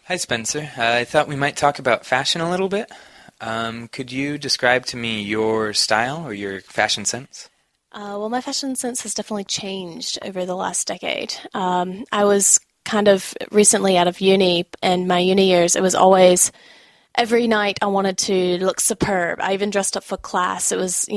Hi, Spencer. I thought we might talk about fashion a little bit. Could you describe to me your style or your fashion sense? Well, my fashion sense has definitely changed over the last decade. I was kind of recently out of uni, and my uni years, it was always every night I wanted to look superb. I even dressed up for class. It was,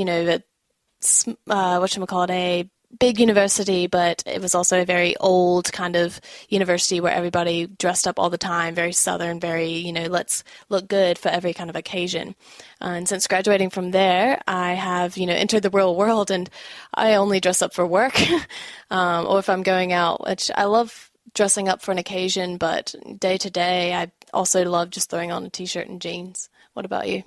whatchamacallit, a big university, but it was also a very old kind of university where everybody dressed up all the time, very southern, very, let's look good for every kind of occasion. And since graduating from there, I have, entered the real world and I only dress up for work or if I'm going out, which I love dressing up for an occasion, but day to day, I also love just throwing on a t-shirt and jeans. What about you?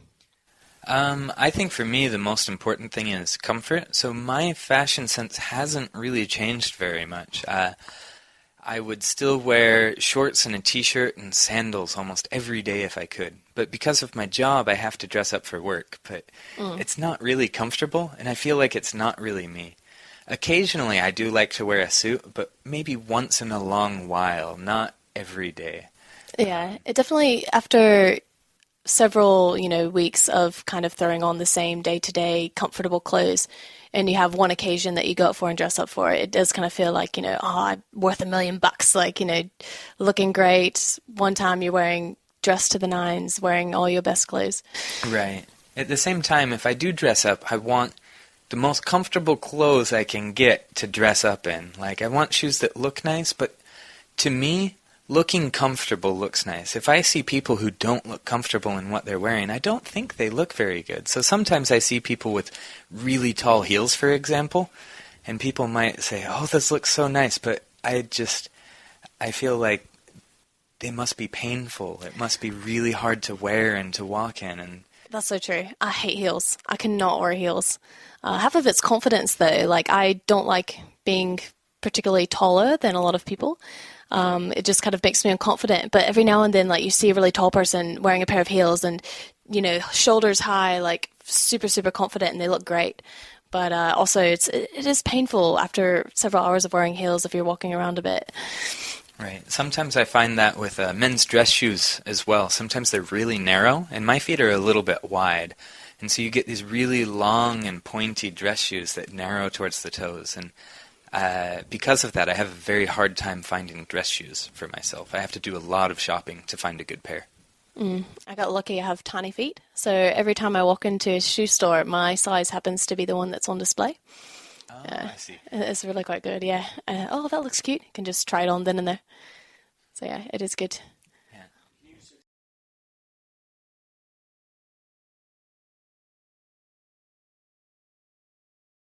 I think for me the most important thing is comfort. So my fashion sense hasn't really changed very much. I would still wear shorts and a t-shirt and sandals almost every day if I could. But because of my job, I have to dress up for work. But Mm. it's not really comfortable, and I feel like it's not really me. Occasionally, I do like to wear a suit, but maybe once in a long while, not every day. Yeah, it definitely, after several, weeks of kind of throwing on the same day-to-day comfortable clothes, and you have one occasion that you go out for and dress up for, it does kind of feel like, oh, I'm worth $1 million, like, looking great. One time you're wearing dressed to the nines, wearing all your best clothes. Right. At the same time, if I do dress up, I want the most comfortable clothes I can get to dress up in. Like, I want shoes that look nice, but to me, looking comfortable looks nice. If I see people who don't look comfortable in what they're wearing, I don't think they look very good. So sometimes I see people with really tall heels, for example, and people might say, "Oh, this looks so nice," but I feel like they must be painful. It must be really hard to wear and to walk in, and That's so true. I hate heels. I cannot wear heels. Half of it's confidence, though. Like, I don't like being particularly taller than a lot of people. It just kind of makes me unconfident. But every now and then, like, you see a really tall person wearing a pair of heels and, shoulders high, like, super, super confident, and they look great. But also, it is painful after several hours of wearing heels if you're walking around a bit. right. Sometimes I find that with men's dress shoes as well. Sometimes they're really narrow, and my feet are a little bit wide. And so you get these really long and pointy dress shoes that narrow towards the toes. And because of that, I have a very hard time finding dress shoes for myself. I have to do a lot of shopping to find a good pair. I got lucky. I have tiny feet, so every time I walk into a shoe store, my size happens to be the one that's on display. Oh, I see. It's really quite good. Yeah. Oh, that looks cute. You can just try it on then and there. So yeah, it is good.